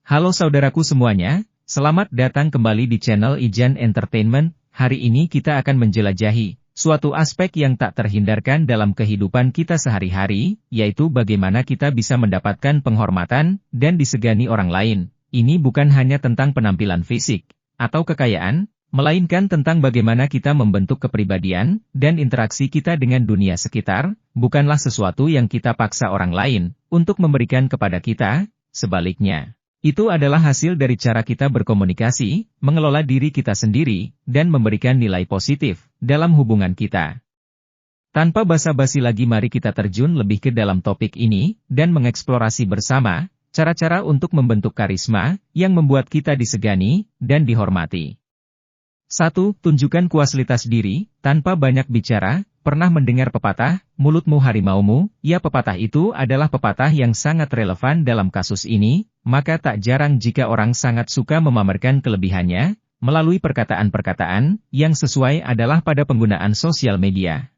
Halo saudaraku semuanya, selamat datang kembali di channel Ijan Entertainment. Hari ini kita akan menjelajahi suatu aspek yang tak terhindarkan dalam kehidupan kita sehari-hari, yaitu bagaimana kita bisa mendapatkan penghormatan dan disegani orang lain. Ini bukan hanya tentang penampilan fisik atau kekayaan, melainkan tentang bagaimana kita membentuk kepribadian dan interaksi kita dengan dunia sekitar, bukanlah sesuatu yang kita paksa orang lain untuk memberikan kepada kita, sebaliknya. Itu adalah hasil dari cara kita berkomunikasi, mengelola diri kita sendiri, dan memberikan nilai positif dalam hubungan kita. Tanpa basa-basi lagi, mari kita terjun lebih ke dalam topik ini, dan mengeksplorasi bersama cara-cara untuk membentuk karisma yang membuat kita disegani dan dihormati. 1. Tunjukkan kualitas diri, tanpa banyak bicara. Pernah mendengar pepatah, mulutmu harimaumu? Ya, pepatah itu adalah pepatah yang sangat relevan dalam kasus ini, maka tak jarang jika orang sangat suka memamerkan kelebihannya, melalui perkataan-perkataan yang sesuai adalah pada penggunaan sosial media.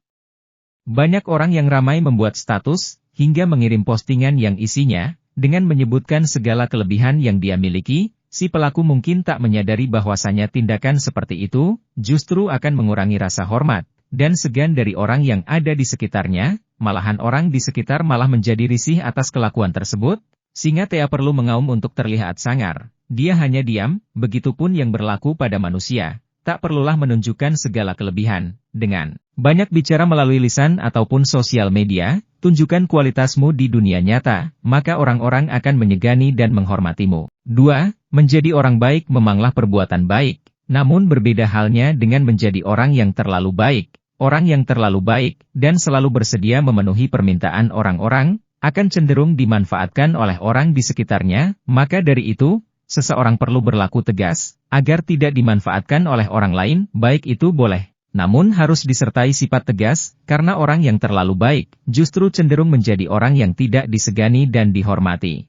Banyak orang yang ramai membuat status, hingga mengirim postingan yang isinya, dengan menyebutkan segala kelebihan yang dia miliki. Si pelaku mungkin tak menyadari bahwasanya tindakan seperti itu, justru akan mengurangi rasa hormat dan segan dari orang yang ada di sekitarnya, malahan orang di sekitar malah menjadi risih atas kelakuan tersebut, sehingga tak perlu mengaum untuk terlihat sangar. Dia hanya diam, begitupun yang berlaku pada manusia. Tak perlulah menunjukkan segala kelebihan. Dengan banyak bicara melalui lisan ataupun sosial media, tunjukkan kualitasmu di dunia nyata, maka orang-orang akan menyegani dan menghormatimu. 2. Menjadi orang baik memanglah perbuatan baik. Namun berbeda halnya dengan menjadi orang yang terlalu baik. Orang yang terlalu baik, dan selalu bersedia memenuhi permintaan orang-orang, akan cenderung dimanfaatkan oleh orang di sekitarnya, maka dari itu, seseorang perlu berlaku tegas, agar tidak dimanfaatkan oleh orang lain, baik itu boleh. Namun harus disertai sifat tegas, karena orang yang terlalu baik, justru cenderung menjadi orang yang tidak disegani dan dihormati.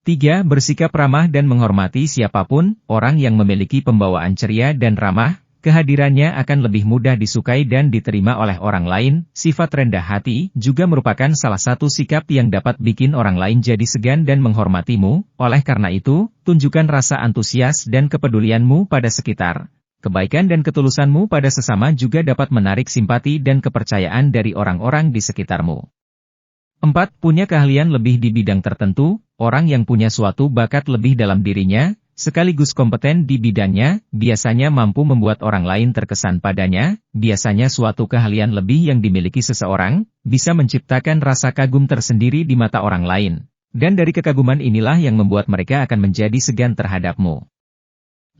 3. Bersikap ramah dan menghormati siapapun. Orang yang memiliki pembawaan ceria dan ramah, kehadirannya akan lebih mudah disukai dan diterima oleh orang lain. Sifat rendah hati juga merupakan salah satu sikap yang dapat bikin orang lain jadi segan dan menghormatimu. Oleh karena itu, tunjukkan rasa antusias dan kepedulianmu pada sekitar. Kebaikan dan ketulusanmu pada sesama juga dapat menarik simpati dan kepercayaan dari orang-orang di sekitarmu. 4. Punya keahlian lebih di bidang tertentu. Orang yang punya suatu bakat lebih dalam dirinya, sekaligus kompeten di bidangnya, biasanya mampu membuat orang lain terkesan padanya. Biasanya suatu keahlian lebih yang dimiliki seseorang, bisa menciptakan rasa kagum tersendiri di mata orang lain. Dan dari kekaguman inilah yang membuat mereka akan menjadi segan terhadapmu.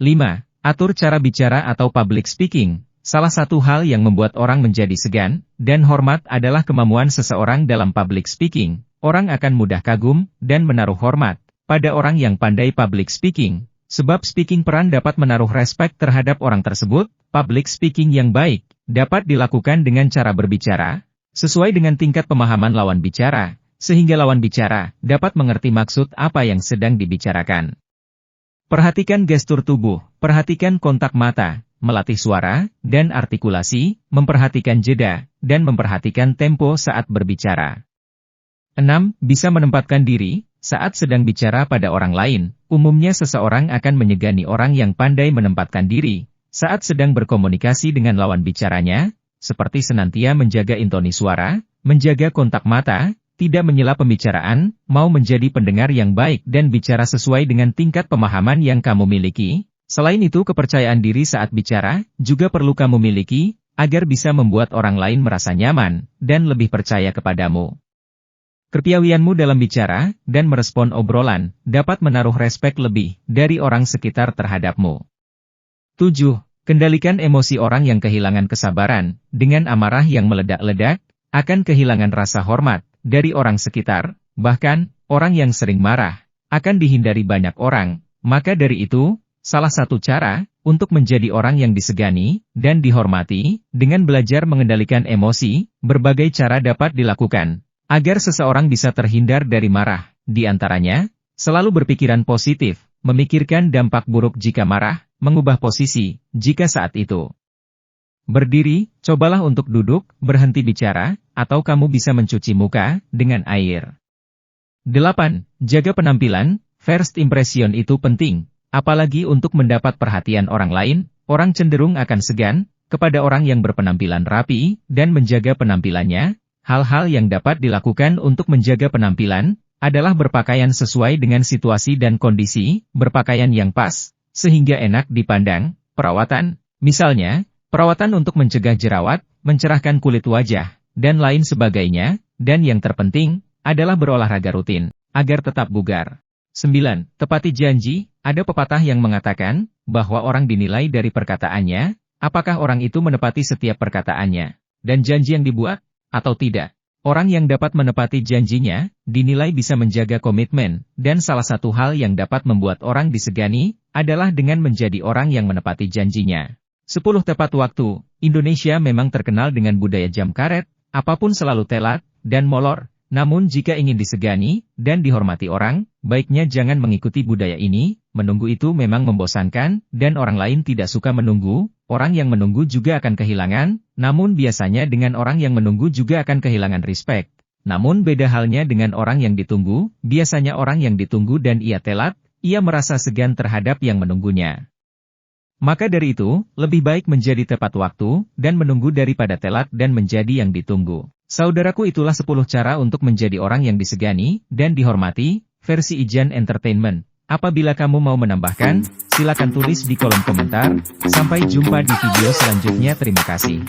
5. Atur cara bicara atau public speaking. Salah satu hal yang membuat orang menjadi segan dan hormat adalah kemampuan seseorang dalam public speaking. Orang akan mudah kagum dan menaruh hormat pada orang yang pandai public speaking, sebab speaking peran dapat menaruh respect terhadap orang tersebut. Public speaking yang baik dapat dilakukan dengan cara berbicara sesuai dengan tingkat pemahaman lawan bicara, sehingga lawan bicara dapat mengerti maksud apa yang sedang dibicarakan. Perhatikan gestur tubuh, perhatikan kontak mata, melatih suara dan artikulasi, memperhatikan jeda, dan memperhatikan tempo saat berbicara. 6. Bisa menempatkan diri saat sedang bicara pada orang lain. Umumnya seseorang akan menyegani orang yang pandai menempatkan diri saat sedang berkomunikasi dengan lawan bicaranya, seperti senantiasa menjaga intoni suara, menjaga kontak mata, tidak menyela pembicaraan, mau menjadi pendengar yang baik dan bicara sesuai dengan tingkat pemahaman yang kamu miliki. Selain itu, kepercayaan diri saat bicara juga perlu kamu miliki, agar bisa membuat orang lain merasa nyaman dan lebih percaya kepadamu. Kepiawaianmu dalam bicara dan merespon obrolan dapat menaruh respek lebih dari orang sekitar terhadapmu. 7. Kendalikan emosi. Orang yang kehilangan kesabaran dengan amarah yang meledak-ledak akan kehilangan rasa hormat dari orang sekitar. Bahkan, orang yang sering marah akan dihindari banyak orang. Maka dari itu, salah satu cara untuk menjadi orang yang disegani dan dihormati dengan belajar mengendalikan emosi. Berbagai cara dapat dilakukan agar seseorang bisa terhindar dari marah. Di antaranya, selalu berpikiran positif, memikirkan dampak buruk jika marah, mengubah posisi jika saat itu berdiri, cobalah untuk duduk, berhenti bicara, atau kamu bisa mencuci muka dengan air. 8. Jaga penampilan. First impression itu penting, apalagi untuk mendapat perhatian orang lain. Orang cenderung akan segan kepada orang yang berpenampilan rapi dan menjaga penampilannya. Hal-hal yang dapat dilakukan untuk menjaga penampilan adalah berpakaian sesuai dengan situasi dan kondisi, berpakaian yang pas, sehingga enak dipandang. Perawatan, misalnya, perawatan untuk mencegah jerawat, mencerahkan kulit wajah, dan lain sebagainya, dan yang terpenting adalah berolahraga rutin, agar tetap bugar. 9. Tepati janji. Ada pepatah yang mengatakan bahwa orang dinilai dari perkataannya, apakah orang itu menepati setiap perkataannya, dan janji yang dibuat, atau tidak. Orang yang dapat menepati janjinya, dinilai bisa menjaga komitmen, dan salah satu hal yang dapat membuat orang disegani, adalah dengan menjadi orang yang menepati janjinya. 10. Tepat waktu. Indonesia memang terkenal dengan budaya jam karet, apapun selalu telat, dan molor. Namun jika ingin disegani, dan dihormati orang, baiknya jangan mengikuti budaya ini. Menunggu itu memang membosankan, dan orang lain tidak suka menunggu. Orang yang menunggu juga akan kehilangan, namun biasanya dengan orang yang menunggu juga akan kehilangan respect. Namun beda halnya dengan orang yang ditunggu, biasanya orang yang ditunggu dan ia telat, ia merasa segan terhadap yang menunggunya. Maka dari itu, lebih baik menjadi tepat waktu, dan menunggu daripada telat dan menjadi yang ditunggu. Saudaraku, itulah 10 cara untuk menjadi orang yang disegani, dan dihormati, versi Ijan Entertainment. Apabila kamu mau menambahkan, silakan tulis di kolom komentar. Sampai jumpa di video selanjutnya. Terima kasih.